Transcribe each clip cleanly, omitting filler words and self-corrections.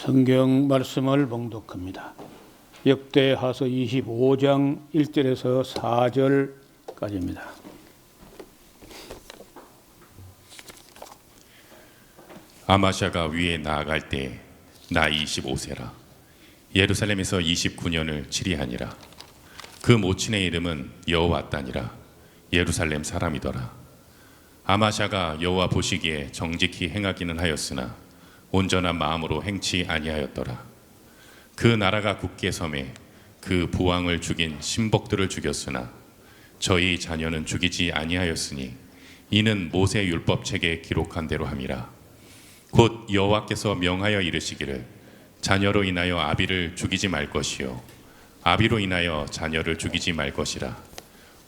성경 말씀을 봉독합니다. 역대하서 25장 1절에서 4절까지입니다. 아마샤가 위에 나아갈 때 나이 25세라. 예루살렘에서 29년을 치리하니라. 그 모친의 이름은 여호와따니라. 예루살렘 사람이더라. 아마샤가 여호와 보시기에 정직히 행하기는 하였으나 온전한 마음으로 행치 아니하였더라. 그 나라가 굳게 섬에 그 부왕을 죽인 신복들을 죽였으나 저희 자녀는 죽이지 아니하였으니 이는 모세 율법책에 기록한 대로 함이라. 곧 여호와께서 명하여 이르시기를 자녀로 인하여 아비를 죽이지 말 것이요 아비로 인하여 자녀를 죽이지 말 것이라.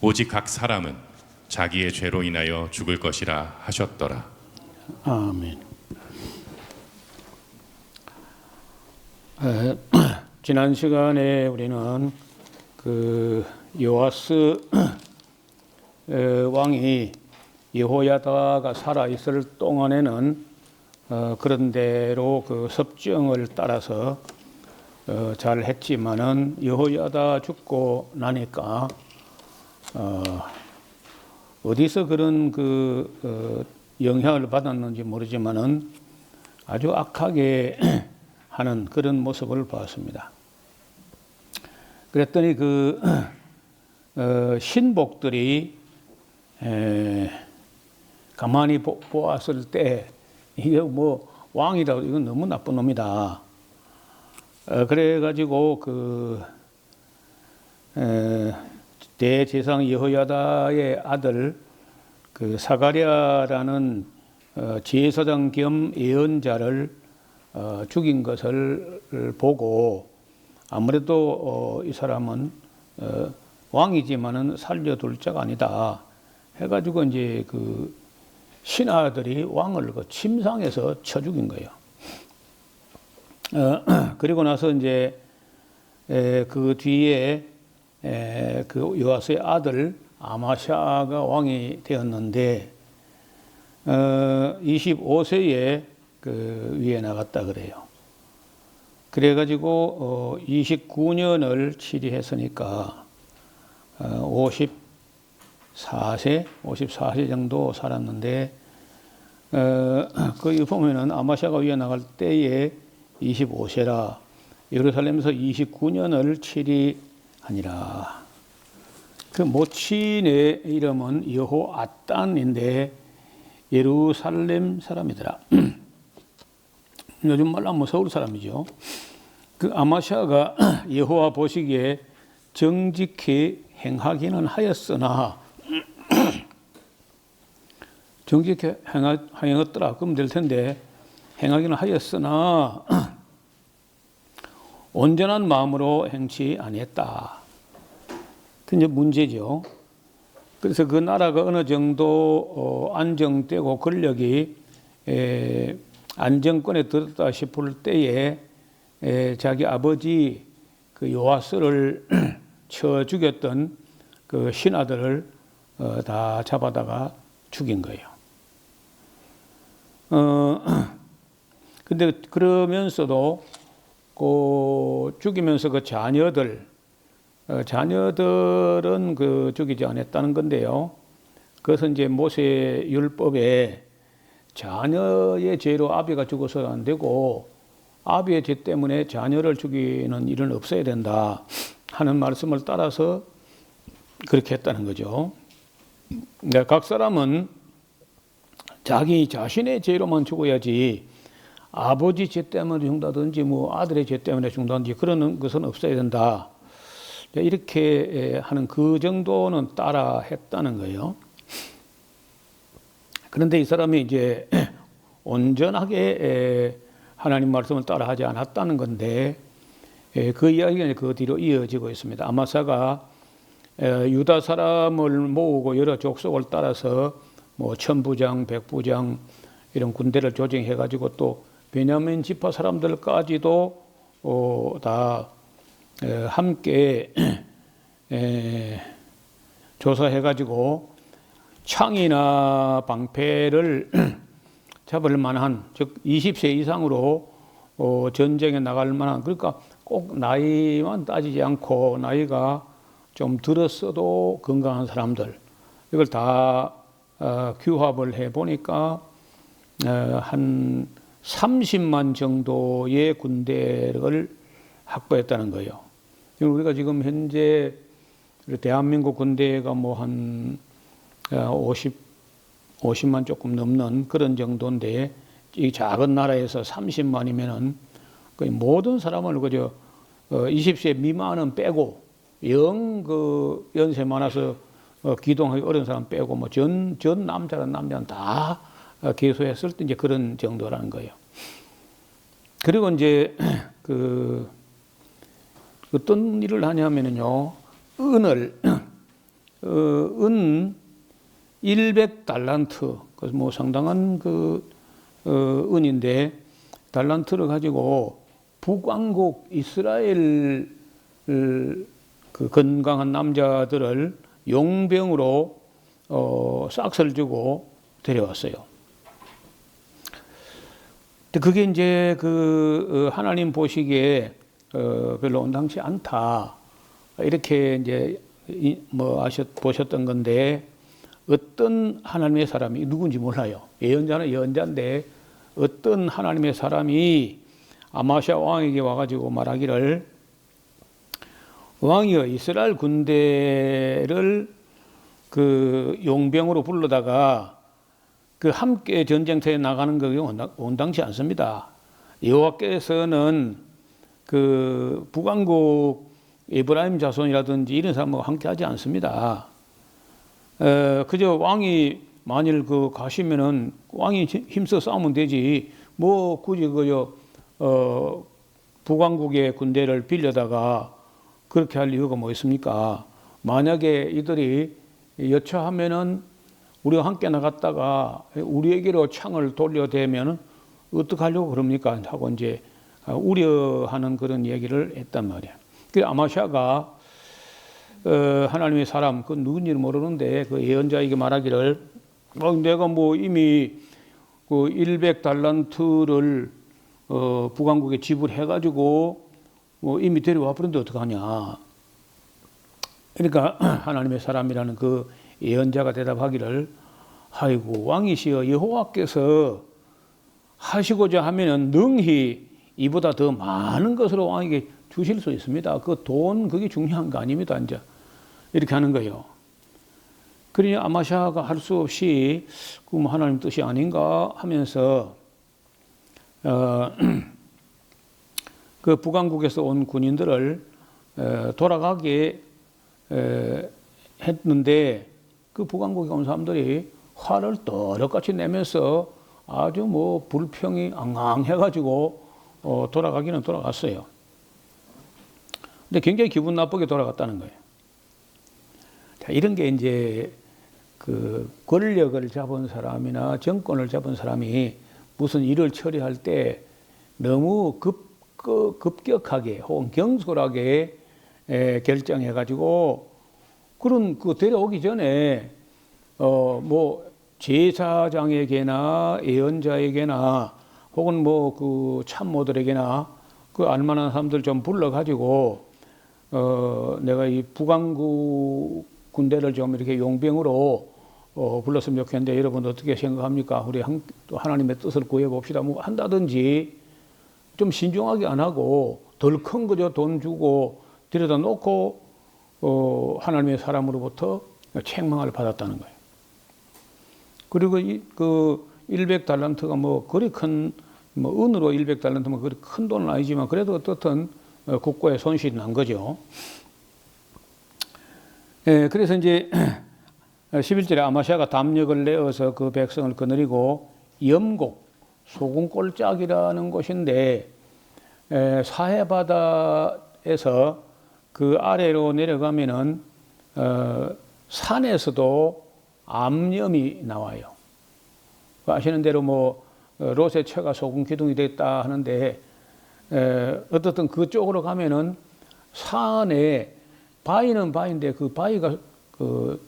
오직 각 사람은 자기의 죄로 인하여 죽을 것이라 하셨더라. 아멘. 지난 시간에 우리는 그 요아스 왕이 여호야다가 살아 있을 동안에는 그런 대로 그 섭정을 따라서 잘 했지만은 여호야다 죽고 나니까 어디서 그런 그 영향을 받았는지 모르지만은 아주 악하게 하는 그런 모습을 보았습니다. 그랬더니 그 신복들이 가만히 보았을 때 이게 뭐 왕이라고 이건 너무 나쁜 놈이다. 그래가지고 그 대제사장 여호야다의 아들 그 사가랴라는 제사장 겸 예언자를 죽인 것을 보고 아무래도 이 사람은 왕이지만은 살려둘 자가 아니다 해가지고 이제 그 신하들이 왕을 그 침상에서 쳐 죽인 거예요. 그리고 나서 이제 그 뒤에 그 요아스의 아들 아마샤가 왕이 되었는데 25세에 그 위에 나갔다 그래요. 그래가지고 29년을 치리했으니까 54세 정도 살았는데 거기 보면은 아마샤가 위에 나갈 때에 25세라 예루살렘에서 29년을 치리하니라. 그 모친의 이름은 여호아딴인데 예루살렘 사람이더라. 요즘 말로 하면 서울 사람이죠. 그 아마샤가 여호와 보시기에 정직히 행하기는 하였으나 정직히 행했더라 그러면 될 텐데 행하기는 하였으나 온전한 마음으로 행치 아니했다. 그 이제 문제죠. 그래서 그 나라가 어느 정도 안정되고 권력이 안정권에 들었다 싶을 때에 자기 아버지 그 요아스를 쳐 죽였던 그 신하들을 다 잡아다가 죽인 거예요. 근데 그러면서도 그 죽이면서 그 자녀들은 그 죽이지 않았다는 건데요. 그것은 이제 모세 율법에 자녀의 죄로 아비가 죽어서는 안 되고 아비의 죄 때문에 자녀를 죽이는 일은 없어야 된다 하는 말씀을 따라서 그렇게 했다는 거죠. 각 사람은 자기 자신의 죄로만 죽어야지 아버지 죄 때문에 죽는다든지 뭐 아들의 죄 때문에 죽는다든지 그러는 것은 없어야 된다. 이렇게 하는 그 정도는 따라 했다는 거예요. 그런데 이 사람이 이제 온전하게 하나님 말씀을 따라하지 않았다는 건데 그 이야기가 그 뒤로 이어지고 있습니다. 아마사가 유다 사람을 모으고 여러 족속을 따라서 뭐 천부장, 백부장 이런 군대를 조정해가지고 또 베냐민 지파 사람들까지도 다 함께 조사해가지고 창이나 방패를 잡을 만한 즉 20세 이상으로 전쟁에 나갈 만한, 그러니까 꼭 나이만 따지지 않고 나이가 좀 들었어도 건강한 사람들, 이걸 다 규합을 해 보니까 한 30만 정도의 군대를 확보했다는 거예요. 우리가 지금 현재 대한민국 군대가 뭐 한 50만 조금 넘는 그런 정도인데, 이 작은 나라에서 30만이면은 거의 모든 사람을 그저 20세 미만은 빼고, 영 그 연세 많아서 기동하기 어려운 사람 빼고 뭐 전 남자는 다 개소했을 때 이제 그런 정도라는 거예요. 그리고 이제 어떤 일을 하냐면은요, 은 100달란트, 그래서 뭐 상당한 은인데, 달란트를 가지고 북왕국 이스라엘 건강한 남자들을 용병으로 싹스를 주고 데려왔어요. 그게 이제 하나님 보시기에 별로 온당치 않다, 이렇게 이제 보셨던 건데, 어떤 하나님의 사람이, 누군지 몰라요. 예언자는 예언자인데 어떤 하나님의 사람이 아마시아 왕에게 와가지고 말하기를, 왕이여, 이스라엘 군대를 용병으로 불러다가 함께 전쟁터에 나가는 것이 온당치 않습니다. 여호와께서는 북왕국 에브라임 자손이라든지 이런 사람하고 함께 하지 않습니다. 그저 왕이 만일 가시면은 왕이 힘써 싸우면 되지, 뭐 굳이 북왕국의 군대를 빌려다가 그렇게 할 이유가 뭐 있습니까? 만약에 이들이 여차하면은 우리가 함께 나갔다가 우리에게로 창을 돌려대면은 어떡하려고 그럽니까? 하고 이제 우려하는 그런 얘기를 했단 말이야. 그 아마샤가 하나님의 사람, 그 누군지는 모르는데 그 예언자에게 말하기를, 내가 뭐 이미 100달란트를 북왕국에 지불해가지고 이미 데려와 버렸는데 어떡하냐. 그러니까 하나님의 사람이라는 그 예언자가 대답하기를, 아이고 왕이시여, 여호와께서 하시고자 하면은 능히 이보다 더 많은 것으로 왕에게 주실 수 있습니다. 그게 중요한 거 아닙니다. 이제 이렇게 하는 거예요. 그러니 아마샤가 할 수 없이 하나님 뜻이 아닌가 하면서 그 북왕국에서 온 군인들을 돌아가게 했는데, 그 북왕국에 온 사람들이 화를 떨어같이 내면서 아주 뭐 불평이 앙앙해가지고 돌아가기는 돌아갔어요. 근데 굉장히 기분 나쁘게 돌아갔다는 거예요. 자, 이런 게 이제 권력을 잡은 사람이나 정권을 잡은 사람이 무슨 일을 처리할 때 너무 급격하게 혹은 경솔하게 결정해가지고, 그런 데려오기 전에 뭐 제사장에게나 예언자에게나 혹은 뭐 참모들에게나 알만한 사람들 좀 불러가지고 내가 이 북왕국 군대를 좀 이렇게 용병으로 불렀으면 좋겠는데 여러분 어떻게 생각합니까? 우리 하나님의 뜻을 구해봅시다. 뭐 한다든지, 좀 신중하게 안 하고 덜 큰 거죠. 돈 주고 데려다 놓고 하나님의 사람으로부터 책망을 받았다는 거예요. 그리고 100달란트가 뭐 그리 큰, 은으로 100달란트면 그리 큰 돈은 아니지만 그래도 어떻든 국고에 손실이 난 거죠. 그래서 이제 11절에 아마샤가 담력을 내어서 그 백성을 거느리고 염곡, 소금골짜기라는 곳인데, 사해바다에서 그 아래로 내려가면은 산에서도 암염이 나와요. 아시는 대로 뭐 롯의 처가 소금 기둥이 됐다 하는데, 어떻든 그쪽으로 가면은 산에 바위는 바위인데 그 바위가 그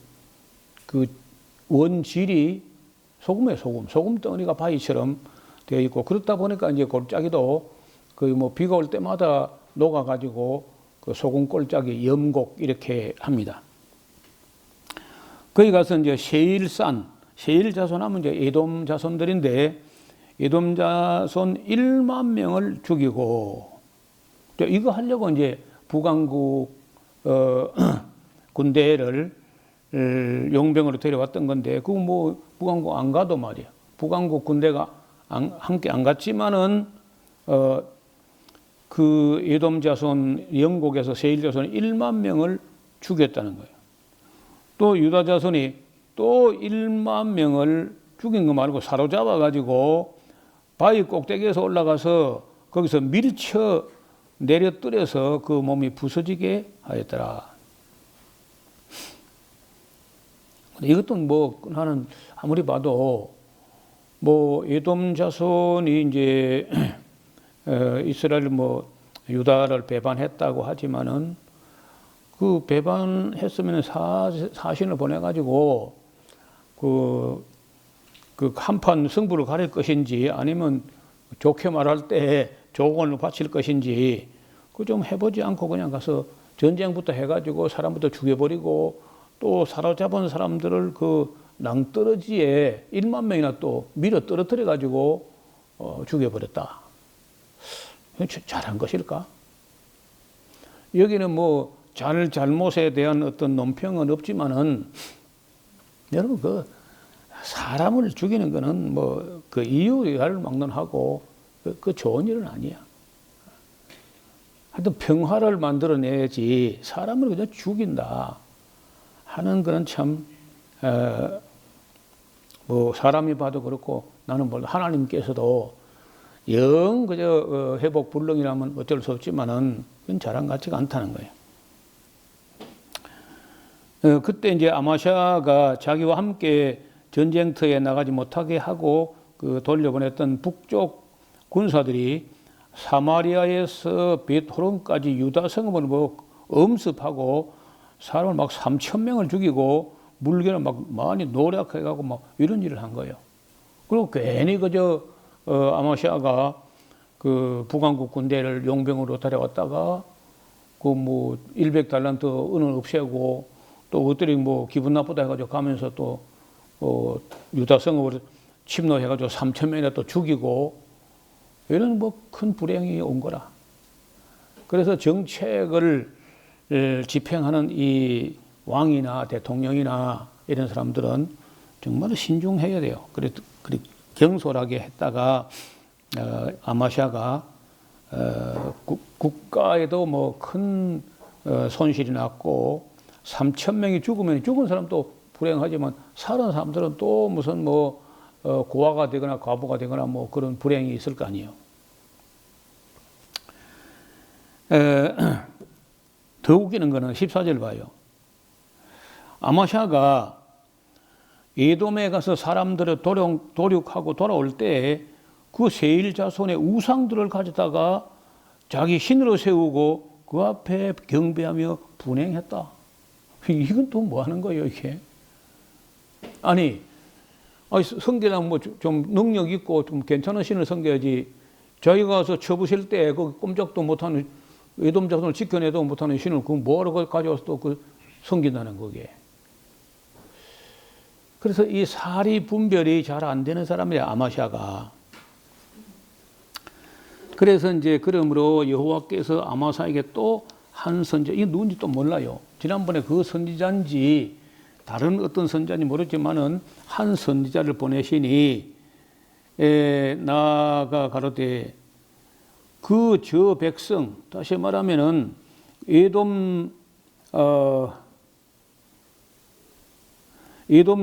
원질이 소금덩어리가 바위처럼 되어 있고, 그렇다 보니까 이제 골짜기도 거의 뭐 비가 올 때마다 녹아가지고 그 소금 골짜기 염곡 이렇게 합니다. 거기 가서 이제 세일산, 세일 자손하면 이제 에돔 자손들인데 에돔 자손 1만 명을 죽이고 이거 하려고 이제 북왕국 군대를 용병으로 데려왔던 건데 그 뭐 북왕국 안 가도 말이야. 북왕국 군대가 함께 안 갔지만은 그 에돔 자손 영국에서 세일 자손 1만 명을 죽였다는 거예요. 또 유다 자손이 또 1만 명을 죽인 거 말고 사로잡아 가지고 바위 꼭대기에서 올라가서 거기서 밀쳐 내려뜨려서 그 몸이 부서지게 하였더라. 이것도 뭐 나는 아무리 봐도 뭐 에돔 자손이 이제 이스라엘 뭐 유다를 배반했다고 하지만은 그 배반했으면 사신을 보내가지고 그 한판 승부를 가릴 것인지 아니면 좋게 말할 때 조건을 바칠 것인지 그 좀 해보지 않고 그냥 가서 전쟁부터 해가지고 사람부터 죽여버리고 또 사로잡은 사람들을 그 낭떠러지에 1만 명이나 또 밀어 떨어뜨려가지고 죽여버렸다. 잘한 것일까? 여기는 뭐 잘못에 대한 어떤 논평은 없지만은 여러분 그 사람을 죽이는 거는 뭐 그 이유를 막론하고 그 좋은 일은 아니야. 하여튼 평화를 만들어내야지 사람을 그냥 죽인다 하는 그런 참 뭐 사람이 봐도 그렇고 나는 뭐 하나님께서도 영 그저 회복 불능이라면 어쩔 수 없지만은 그건 잘한 것 같지가 않다는 거예요. 그때 이제 아마샤가 자기와 함께 전쟁터에 나가지 못하게 하고 그 돌려보냈던 북쪽 군사들이 사마리아에서 벳호론까지 유다 성읍을 뭐 엄습하고 사람을 막 3,000명을 죽이고 물건을 막 많이 노력해 가고 막 이런 일을 한 거예요. 그리고 괜히 그저 아마샤가 그 북왕국 군대를 용병으로 데려왔다가 그 뭐 100달란트 은을 없애고 또 어들이 뭐 기분 나쁘다 해가지고 가면서 또 유다 성읍을 침노해가지고 3,000명이나 또 죽이고 이런 뭐 큰 불행이 온 거라. 그래서 정책을 집행하는 이 왕이나 대통령이나 이런 사람들은 정말 신중해야 돼요. 그래 경솔하게 했다가 아마샤가 국가에도 뭐 큰 손실이 났고 3,000명이 죽으면 죽은 사람도 불행하지만 살은 사람들은 또 무슨 뭐 고아가 되거나 과부가 되거나 뭐 그런 불행이 있을 거 아니에요. 더 웃기는 거는 14절 봐요. 아마샤가 에돔에 가서 사람들을 도륙하고 돌아올 때 그 세일 자손의 우상들을 가져다가 자기 신으로 세우고 그 앞에 경배하며 분행했다. 이건 또 뭐 하는 거예요, 이게? 아니 섬기려면 뭐 좀 능력 있고 좀 괜찮은 신을 섬겨야지. 자기가 가서 쳐부실 때 그 꼼짝도 못하는 에돔 자손을 지켜내도 못하는 신을 그 뭐하러 가져와서 또 그 섬긴다는 거게. 그래서 이 사리 분별이 잘 안 되는 사람이에요, 아마샤가. 그래서 이제 그러므로 여호와께서 아마사에게 또 한 선지자, 이게 누군지 또 몰라요. 지난번에 그 선지자인지 다른 어떤 선지자인지 모르지만은 한 선지자를 보내시니 나가 가로되 그 저 백성, 다시 말하면은 에돔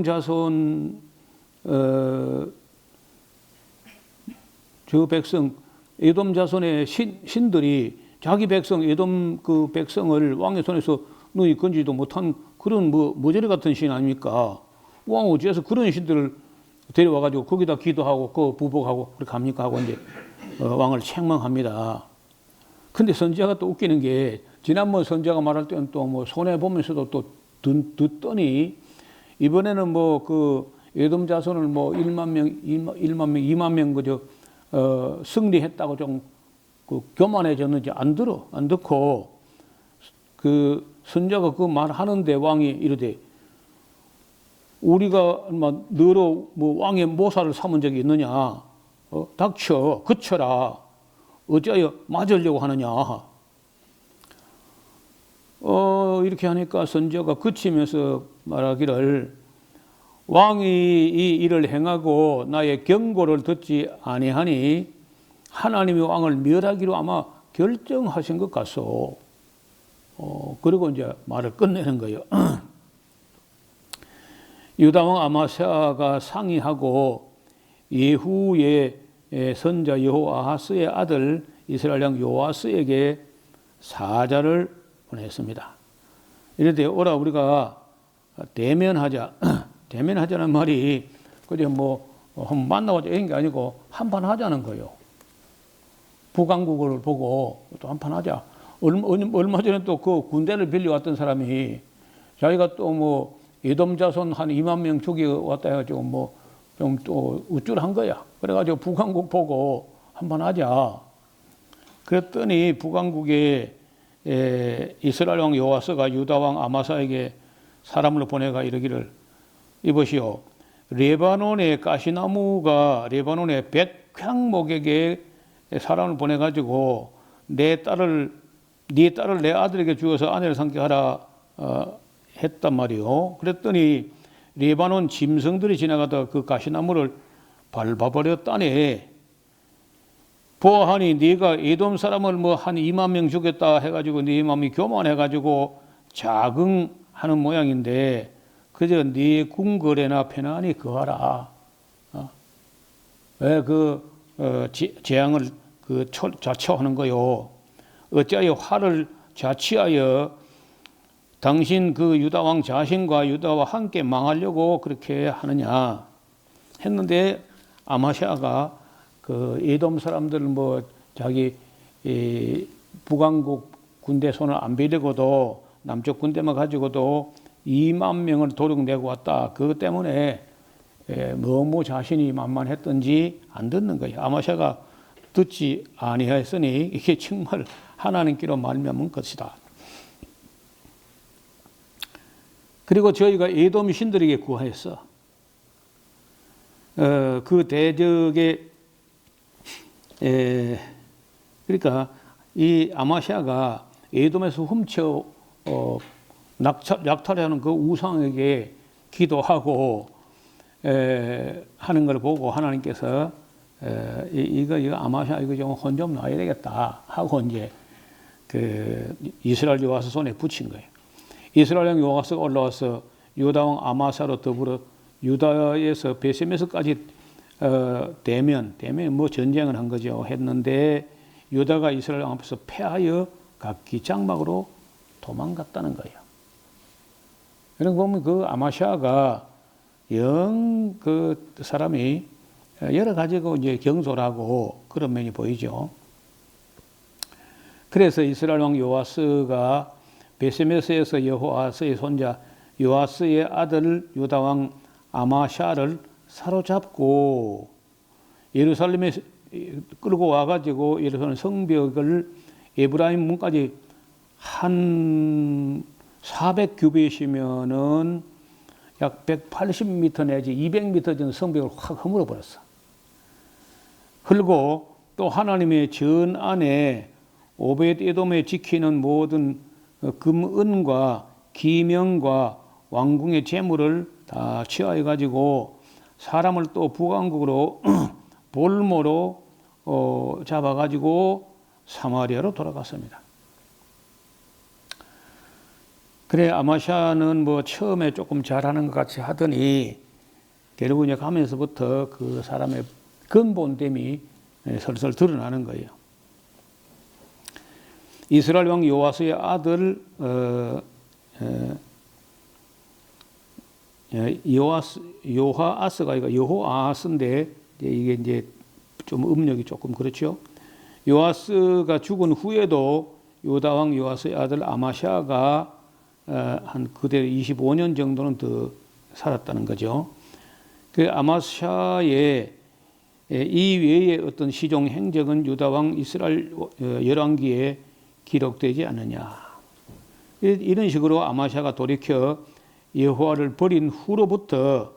자손 저 백성 에돔 자손의 신들이 자기 백성 에돔 그 백성을 왕의 손에서 너희 건지도 못한 그런 뭐 머저리 같은 신 아닙니까? 왕 어찌해서 그런 신들을 데려와 가지고 거기다 기도하고 그 부복하고 그렇게 합니까 하고 이제 왕을 책망합니다. 근데 선지자가 또 웃기는 게 지난번 선지자가 말할 때는 또 뭐 손해 보면서도 또 듣더니 이번에는 뭐 그 에돔 자손을 뭐 1만 명, 2만 명 그저 승리했다고 좀 교만해졌는지 안 듣고 그 선자가 그 말하는데 왕이 이르되 우리가 너로 뭐 왕의 모사를 삼은 적이 있느냐? 닥쳐, 그쳐라. 어찌하여 맞으려고 하느냐? 이렇게 하니까 선자가 그치면서 말하기를 왕이 이 일을 행하고 나의 경고를 듣지 아니하니 하나님이 왕을 멸하기로 아마 결정하신 것 같소. 그리고 이제 말을 끝내는 거예요. 유다왕 아마샤가 상의하고 예후의 선자 여호아하스의 아들 이스라엘 왕 요아스에게 사자를 보냈습니다. 이르되 오라 우리가 대면하자. 대면하자는 말이 그냥 뭐 한번 만나보자 이런 게 아니고 한판 하자는 거예요. 북왕국을 보고 또 한판 하자. 얼마 전에 또 그 군대를 빌려왔던 사람이 자기가 또 뭐 에돔 자손 한 2만 명 죽여왔다 해가지고 뭐 좀 또 우쭐한 거야. 그래가지고 북왕국 보고 한판 하자. 그랬더니 북왕국에 이스라엘 왕 요아스가 유다 왕 아마사에게 사람을 보내가 이르기를 이보시오. 레바논의 가시나무가 레바논의 백향목에게 사람을 보내가지고 네 딸을 내 아들에게 주어서 아내를 삼게 하라 했단 말이요. 그랬더니 레바논 짐승들이 지나가다 그 가시나무를 밟아버렸다네. 보아하니 네가 에돔 사람을 뭐 한 2만 명 죽였다 해가지고 네 마음이 교만해가지고 자긍하는 모양인데 그저 네 궁궐에나 편안히 거하라. 왜 재앙을 자초하는 거요. 어찌하여 화를 자취하여 당신 그 유다왕 자신과 유다와 함께 망하려고 그렇게 하느냐 했는데 아마샤가 그 에돔 사람들 뭐 자기 북왕국 군대 손을 안 빌리고도 남쪽 군대만 가지고도 2만 명을 도륙내고 왔다. 그것 때문에 너무 자신이 만만했던지 안 듣는 거예요. 아마샤가 듣지 아니하였으니 이게 정말 하나님께로 말미암은 것이다. 그리고 저희가 에돔 신들에게 구하였어. 그 대적에 그러니까 이 아마샤가 에돔에서 훔쳐 약탈하는 그 우상에게 기도하고 하는 걸 보고 하나님께서 이거 아마샤 이거 좀 혼 좀 놔야 되겠다 하고 이제 그 이스라엘 요아스 손에 붙인 거예요. 이스라엘 왕 요아스가 올라와서 유다 왕 아마샤로 더불어 유다에서 베세메스까지 대면 뭐 전쟁을 한 거죠. 했는데 유다가 이스라엘 왕 앞에서 패하여 각기 장막으로 도망갔다는 거예요. 그런 거 보면 그 아마샤가 영 그 사람이 여러 가지고 이제 경솔하고 그런 면이 보이죠. 그래서 이스라엘 왕 요아스가 베세메스에서 여호아스의 손자 요아스의 아들 유다 왕 아마샤를 사로잡고 예루살렘에 끌고 와가지고 예루살렘 성벽을 에브라임 문까지 한 400규빗이면은 약 180m 내지 200m 정도 성벽을 확 허물어 버렸어. 그리고 또 하나님의 전 안에 오벳에돔에 지키는 모든 금은과 기명과 왕궁의 재물을 다 취하해 가지고 사람을 또 북왕국으로 볼모로 잡아 가지고 사마리아로 돌아갔습니다. 그래 아마샤는 뭐 처음에 조금 잘하는 것 같이 하더니 결국 이제 가면서부터 그 사람의 근본됨이 설설 드러나는 거예요. 이스라엘 왕 요아스의 아들 요하아스가 이거 여호아하스인데 이게 이제 좀 음력이 조금 그렇죠. 요아스가 죽은 후에도 유다 왕 요아스의 아들 아마샤가 한 그대로 25년 정도는 더 살았다는 거죠. 그 아마샤의 이 외에 어떤 시종 행적은 유다 왕 이스라엘 열왕기에 기록되지 않느냐. 이런 식으로 아마샤가 돌이켜 여호와를 버린 후로부터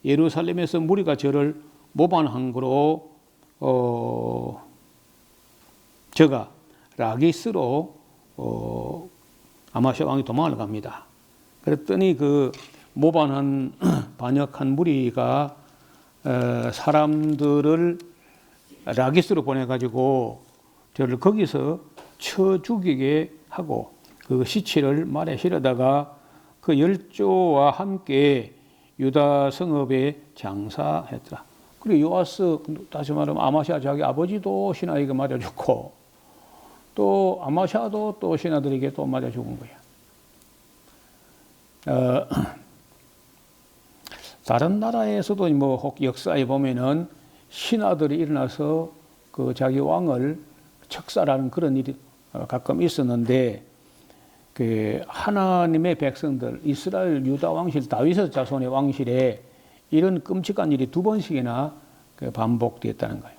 예루살렘에서 무리가 저를 모반한 거로 저가 라기스로 아마샤 왕이 도망을 갑니다. 그랬더니 그 모반한 반역한 무리가 사람들을 라기스로 보내가지고 저를 거기서 쳐 죽이게 하고 그 시체를 말에 실어다가 그 열조와 함께 유다 성읍에 장사했더라. 그리고 요아스, 다시 말하면 아마샤 자기 아버지도 신하에게 맞아 죽고 또 아마샤도 또 신하들에게 또 맞아 죽은 거야. 다른 나라에서도 뭐 혹 역사에 보면은 신하들이 일어나서 그 자기 왕을 척살하는 그런 일이 가끔 있었는데 그 하나님의 백성들 이스라엘 유다 왕실 다윗의 자손의 왕실에 이런 끔찍한 일이 2번씩이나 반복되었다는 거예요.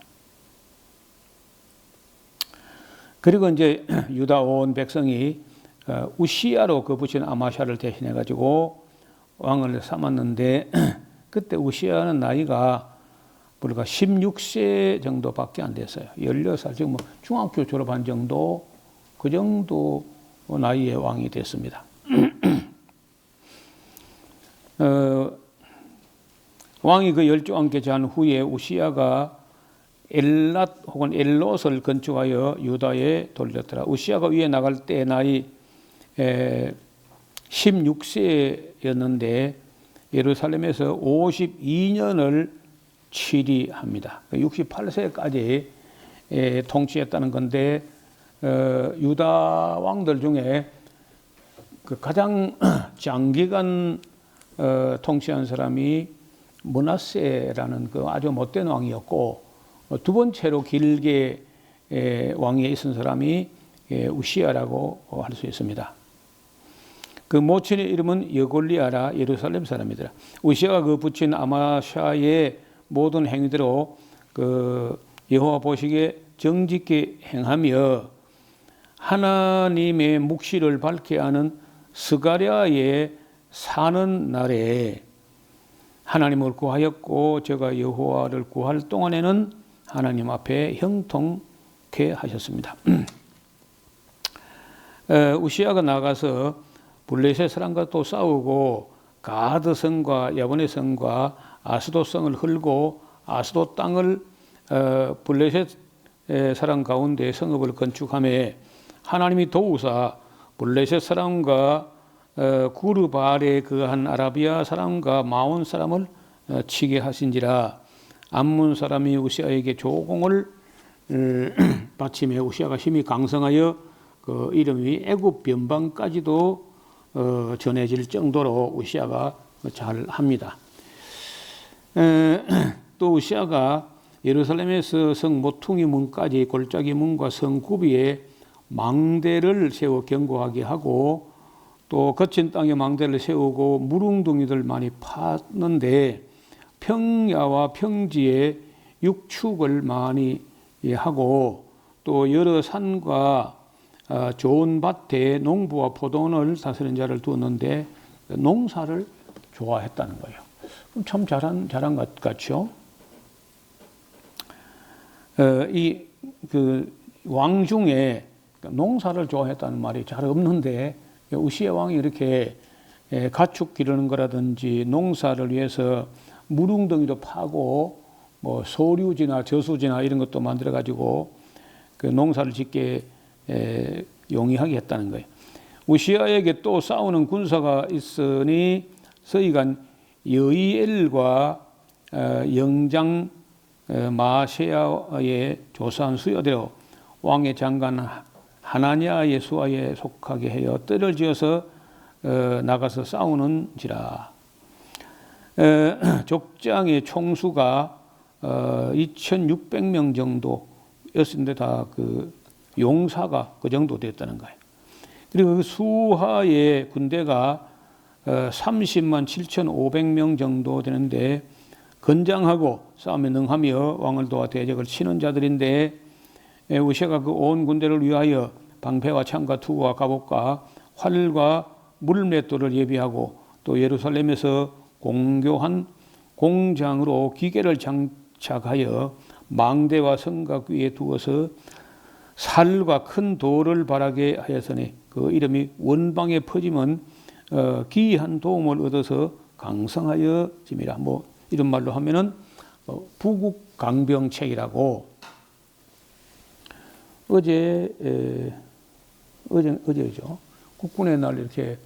그리고 이제 유다 온 백성이 우시야로 그 붙인 아마샤를 대신해 가지고 왕을 삼았는데 그때 우시야는 나이가 불과 16세 정도밖에 안 됐어요. 16살, 지금 뭐 중학교 졸업한 정도, 그 정도 나이의 왕이 됐습니다. 왕이 그 열조왕께 제한 후에 우시야가 엘랏 혹은 엘롯을 건축하여 유다에 돌렸더라. 우시야가 위에 나갈 때 나이 16세였는데 예루살렘에서 52년을 치리합니다. 68세까지 통치했다는 건데 유다 왕들 중에 그 가장 장기간 통치한 사람이 므낫세라는 그 아주 못된 왕이었고 2번째로 길게 왕위에 있은 사람이 우시야라고 할 수 있습니다. 그 모친의 이름은 여골리아라 예루살렘 사람이더라. 우시야가 그 붙인 아마샤의 모든 행위대로 그 여호와 보시기에 정직히 행하며 하나님의 묵시를 밝게 하는 스가랴에 사는 날에 하나님을 구하였고 제가 여호와를 구할 동안에는 하나님 앞에 형통케 하셨습니다. 우시야가 나가서 블레셋 사람과 또 싸우고 가드 성과 야보네 성과 아스도 성을 헐고 아스도 땅을 블레셋 사람 가운데 성읍을 건축하며 하나님이 도우사 블레셋 사람과 구르발에 그한 아라비아 사람과 마온 사람을 치게 하신지라. 암몬 사람이 우시야에게 조공을 바치며 우시야가 힘이 강성하여 그 이름이 애굽 변방까지도 전해질 정도로 우시야가 잘합니다. 또 우시야가 예루살렘에서 성 모퉁이 문까지 골짜기 문과 성 구비에 망대를 세워 견고하게 하고 또 거친 땅에 망대를 세우고 무릉둥이들 많이 팠는데 평야와 평지에 육축을 많이 하고 또 여러 산과 좋은 밭에 농부와 포도원을 다스리는 자를 두었는데 농사를 좋아했다는 거예요. 참 잘한 것 같죠? 이 그 왕 중에 농사를 좋아했다는 말이 잘 없는데 우시야 왕이 이렇게 가축 기르는 거라든지 농사를 위해서 무릉덩이도 파고 뭐 소류지나 저수지나 이런 것도 만들어 가지고 그 농사를 짓게 용이하게 했다는 거예요. 우시야에게 또 싸우는 군사가 있으니 서기관 여이엘과 영장 마세야의 조사한 수여대로 왕의 장관 하나냐의 수하에 속하게 하여 뜰을 지어서 나가서 싸우는지라. 족장의 총수가 2,600명 정도였는데 다 그 용사가 그 정도 됐다는 거예요. 그리고 그 수하의 군대가 30만 7,500명 정도 되는데 건장하고 싸움에 능하며 왕을 도와 대적을 치는 자들인데 우시아가 그 온 군대를 위하여 방패와 창과 투구와 갑옷과 활과 물맷돌을 예비하고 또 예루살렘에서 공교한 공장으로 기계를 장착하여 망대와 성각 위에 두어서 살과 큰 돌을 바라게 하였으니 그 이름이 원방에 퍼지면 기이한 도움을 얻어서 강성하여 짐이라. 뭐 이런 말로 하면은 부국 강병책이라고. 어제죠. 국군의 날 이렇게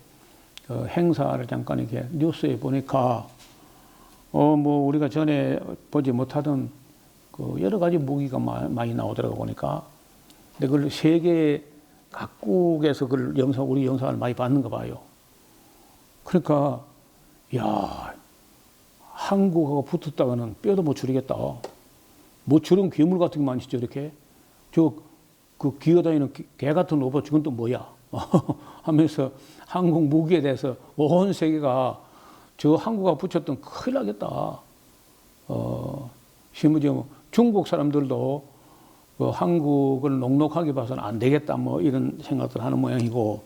행사를 잠깐 이렇게 뉴스에 보니까 뭐 우리가 전에 보지 못하던 그 여러 가지 무기가 많이 나오더라고 보니까. 근데 그걸 세계 각국에서 그걸 우리 영상을 많이 봤는가 봐요. 그러니까 야, 한국하고 붙었다가는 뼈도 못 추리겠다. 뭐 저런 괴물 같은 게 많이 있죠, 이렇게. 그 기어다니는 개 같은 로봇, 저건 또 뭐야? 하면서 한국 무기에 대해서 온 세계가 저 한국하고 붙였던 큰일 나겠다. 심지어 중국 사람들도 한국을 녹록하게 봐서는 안 되겠다. 뭐 이런 생각들 하는 모양이고.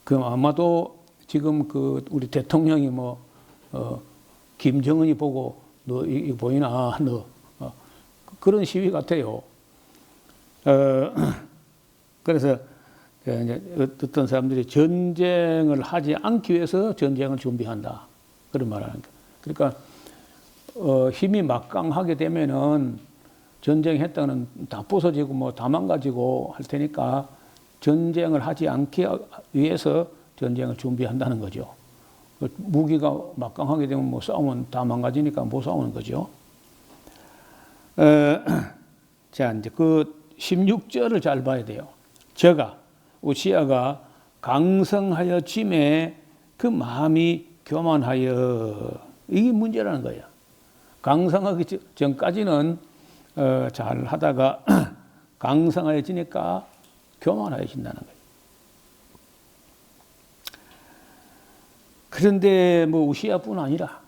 그럼 아마도 지금 그 우리 대통령이 김정은이 보고 너 이거 보이나? 그런 시위 같아요. 그래서 이제 어떤 사람들이 전쟁을 하지 않기 위해서 전쟁을 준비한다. 그런 말을 하는 거예요. 그러니까 힘이 막강하게 되면은 전쟁했다는 다 부서지고 뭐 다 망가지고 할 테니까 전쟁을 하지 않기 위해서 전쟁을 준비한다는 거죠. 무기가 막강하게 되면 뭐 싸우면 다 망가지니까 못 싸우는 거죠. 자, 이제 그 16절을 잘 봐야 돼요. 우시아가 강성하여 짐에 그 마음이 교만하여. 이게 문제라는 거예요. 강성하기 전까지는 잘 하다가 강성해지니까 교만해진다는 거예요. 그런데 뭐 우시아뿐 아니라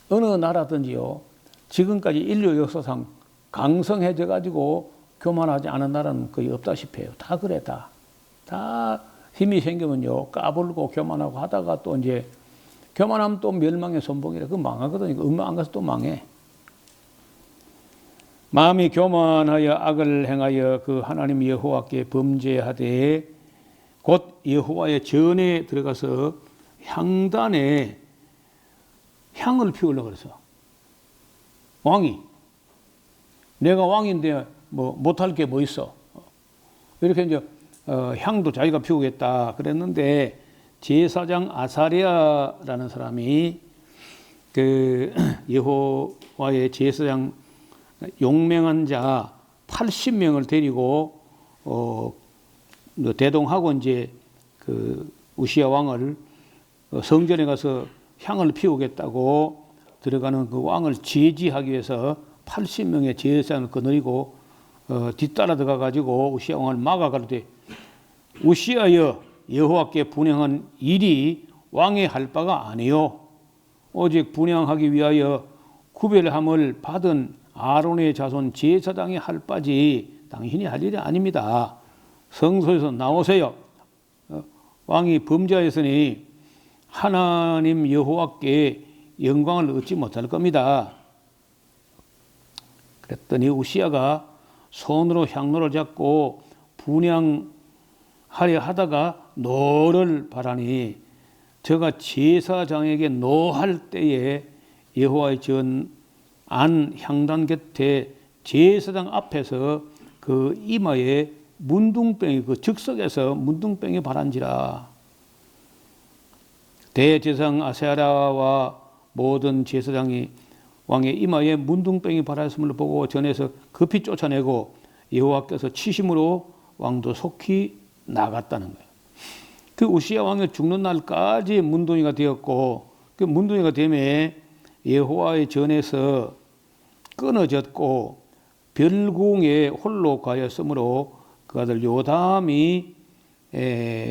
어느 나라든지요, 지금까지 인류 역사상 강성해져 가지고 교만하지 않은 나라는 거의 없다시피 해요. 다 그래, 다 힘이 생기면요 까불고 교만하고 하다가 또 이제 교만하면 또 멸망의 선봉이라. 그거 망하거든요. 얼마 안 가서 또 망해. 마음이 교만하여 악을 행하여 그 하나님 여호와께 범죄하되 곧 여호와의 전에 들어가서 향단에 향을 피우려고 그래서. 왕이 내가 왕인데 뭐 못할 게 뭐 있어. 이렇게 이제 향도 자기가 피우겠다 그랬는데 제사장 아사랴라는 사람이 그 여호와의 제사장 용맹한 자 80명을 데리고 대동하고 이제 그 우시아 왕을 성전에 가서 향을 피우겠다고 들어가는 그 왕을 제지하기 위해서 80명의 제사장을 거느리고 뒤따라 들어가 가지고 우시아 왕을 막아가는데, 우시아여 여호와께 분향한 일이 왕의 할 바가 아니요 오직 분향하기 위하여 구별함을 받은 아론의 자손 제사장이 할 바지 당신이 할 일이 아닙니다. 성소에서 나오세요. 왕이 범죄하였으니 하나님 여호와께 영광을 얻지 못할 겁니다. 그랬더니 우시아가 손으로 향로를 잡고 분향하려 하다가 노를 바라니 저가 제사장에게 노할 때에 여호와의 전 안 향단 곁에 제사장 앞에서 그 이마에 문둥병이, 그 즉석에서 문둥병이 바란지라. 대제사장 아사랴와 모든 제사장이 왕의 이마에 문둥병이 바랐음을 보고 전에서 급히 쫓아내고 여호와께서 치심으로 왕도 속히 나갔다는 거예요. 그 우시아 왕이 죽는 날까지 문둥이가 되었고, 그 문둥이가 되매 여호와의 전에서 끊어졌고 별궁에 홀로 가였으므로 그 아들 요담이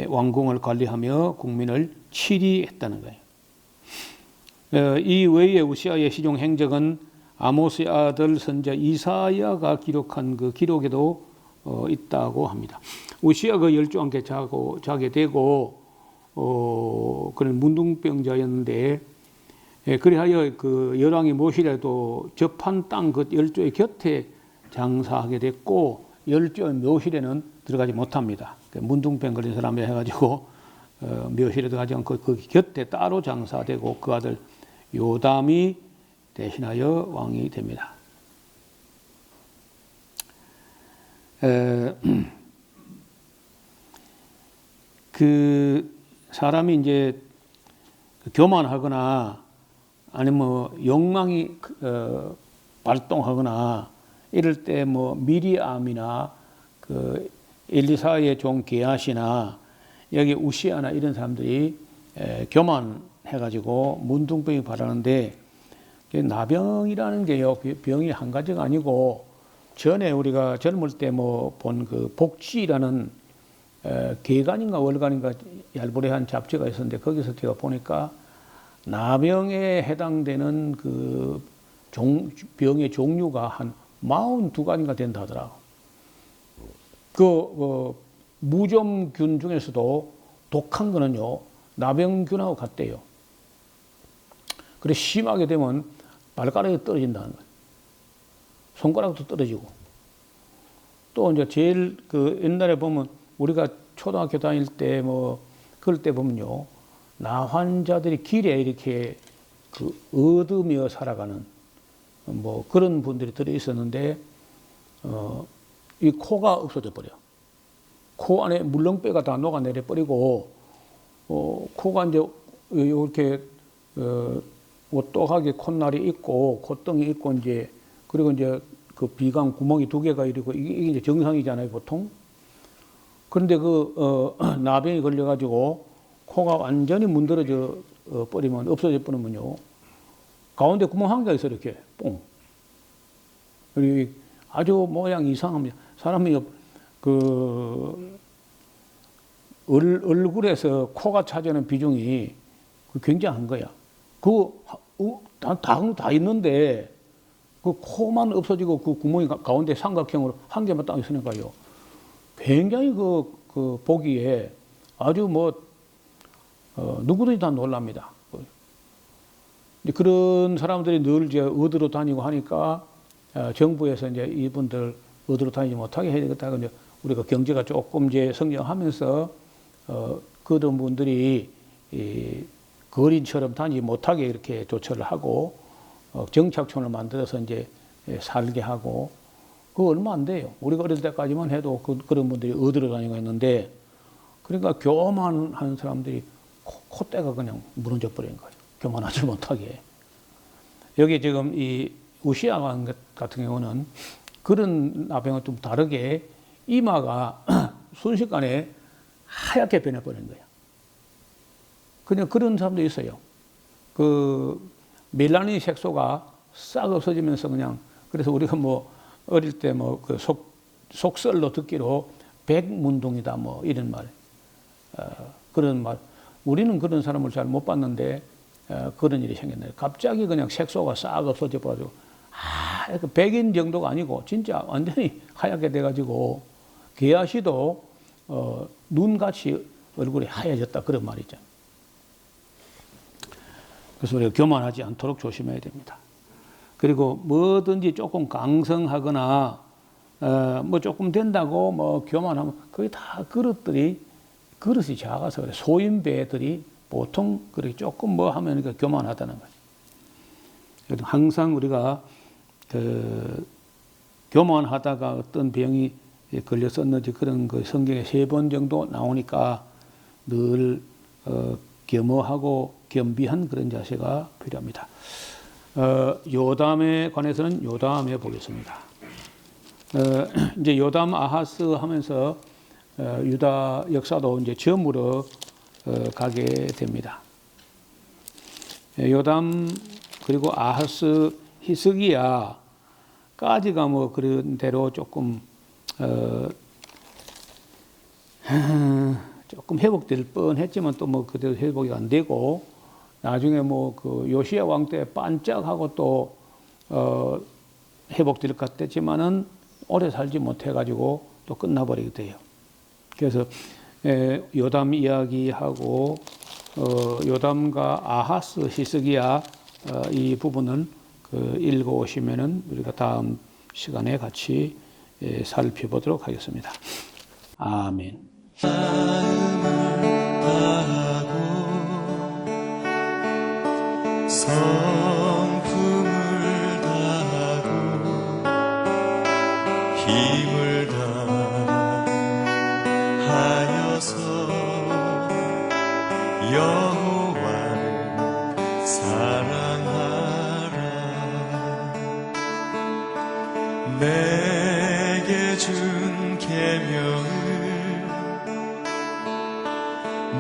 왕궁을 관리하며 국민을 치리했다는 거예요. 이 외에 우시아의 시종 행적은 아모스의 아들 선자 이사야가 기록한 그 기록에도 있다고 합니다. 우시아가 열조왕께 자게 되고 그는 문둥병자였는데 그리하여 그 열왕이 모실에도 접한 땅 그 열조의 곁에 장사하게 됐고 열조의 묘실에는 들어가지 못합니다. 문둥병 걸린 사람이 해가지고 묘실에 들어가지 않고 그 곁에 따로 장사되고 그 아들 요담이 대신하여 왕이 됩니다. 그 사람이 이제 교만하거나 아니면 뭐 욕망이 발동하거나 이럴 때 뭐 미리암이나 그 엘리사의 종 게하시나 여기 우시아나 이런 사람들이 교만해가지고 문둥병이 발하는데 나병이라는 게요 병이 한 가지가 아니고 전에 우리가 젊을 때 뭐 본 그 복지라는 개간인가 월간인가 얄보레한 잡지가 있었는데 거기서 제가 보니까 나병에 해당되는 그 병의 종류가 한 42가지가 된다 하더라고. 무좀균 중에서도 독한 거는요 나병균하고 같대요. 그래 심하게 되면 발가락이 떨어진다는 거예요. 손가락도 떨어지고. 또 이제 제일 그 옛날에 보면 우리가 초등학교 다닐 때 뭐 그럴 때 보면요 나 환자들이 길에 이렇게 그 얻으며 살아가는 뭐 그런 분들이 들어 있었는데 이 코가 없어져 버려. 코 안에 물렁뼈가 다 녹아내려 버리고 코가 이제 이렇게 오똑하게 콧날이 있고 콧등이 있고 이제 그리고 이제 그 비강 구멍이 2개가 이러고 이게 이제 정상이잖아요 보통. 그런데 나병이 걸려가지고 코가 완전히 문드러져 버리면 없어져 버리면요 가운데 구멍 한 개가 있어 이렇게 뽕. 그리고 아주 모양이 이상합니다. 사람이 얼굴에서 코가 차지하는 비중이 굉장한 거야. 다 있는데 그 코만 없어지고 그 구멍이 가운데 삼각형으로 한 개만 딱 있으니까요. 굉장히 보기에 아주 누구든지 다 놀랍니다. 그런 사람들이 늘 이제 얻으러 다니고 하니까 정부에서 이제 이분들 얻으러 다니지 못하게 해야 되겠다. 이제 우리가 경제가 조금 이제 성장하면서 그런 분들이 거린처럼 다니지 못하게 이렇게 조처를 하고 정착촌을 만들어서 이제 살게 하고 그거 얼마 안 돼요. 우리가 어릴 때까지만 해도 그런 분들이 얻으러 다니고 했는데 그러니까 교만한 사람들이 콧대가 그냥 무너져 버린 거예요. 교만하지 못하게. 여기 지금 이 우시아 같은 경우는 그런 나병과 좀 다르게 이마가 순식간에 하얗게 변해버린 거예요. 그냥 그런 사람도 있어요. 그 멜라닌 색소가 싹 없어지면서 그냥 그래서 우리가 뭐 어릴 때 뭐 그 속설로 듣기로 백문동이다 뭐 이런 말 그런 말 우리는 그런 사람을 잘 못 봤는데 그런 일이 생겼네요. 갑자기 그냥 색소가 싹 없어져 버가지고 백인 정도가 아니고 진짜 완전히 하얗게 돼가지고 게하시도 눈같이 얼굴이 하얘졌다 그런 말이죠. 그래서 우리가 교만하지 않도록 조심해야 됩니다. 그리고 뭐든지 조금 강성하거나 뭐 조금 된다고 뭐 교만하면 그게 다 그릇이 작아서 그래. 소인배들이 보통 그렇게 조금 뭐 하면 교만하다는 거죠. 항상 우리가 교만하다가 어떤 병이 걸렸었는지 그런 그 성경에 3번 정도 나오니까 늘 겸허하고 겸비한 그런 자세가 필요합니다. 요담에 관해서는 요담에 보겠습니다. 이제 요담 아하스 하면서 유다 역사도 이제 처음으로 가게 됩니다. 요담 그리고 아하스 히스기야까지가 뭐 그런 대로 조금 회복될 뻔했지만 또 뭐 그대로 회복이 안 되고 나중에 뭐 그 요시야 왕 때 반짝하고 또 회복될 것 같았지만은 오래 살지 못해가지고 또 끝나버리게 돼요. 그래서 요담 이야기하고 요담과 아하스 히스기야 이 부분은 읽어오시면은 우리가 다음 시간에 같이 살펴보도록 하겠습니다. 아멘. 성품을 다하고 힘을 다하여서 여호와를 사랑하라. 내게 준 계명을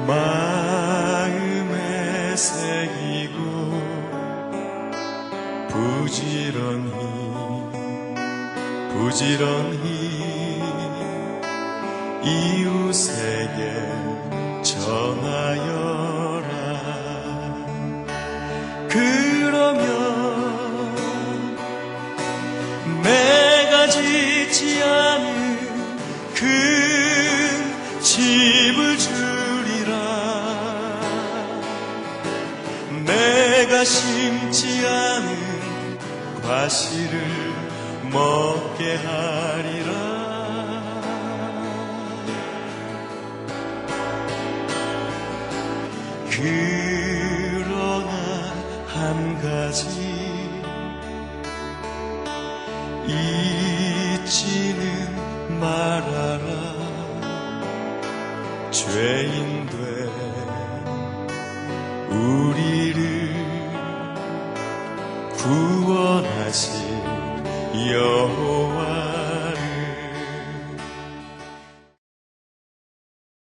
마음에 새기고 부지런히 이웃에게 전하여라. 그러면 내가 짓지 않은 큰 집을 주리라. 내가 심지 않은 과실을 먹게 하리라. 그러나 한 가지 잊지는 말아라. 죄인 된 우리를 구원하신 여호와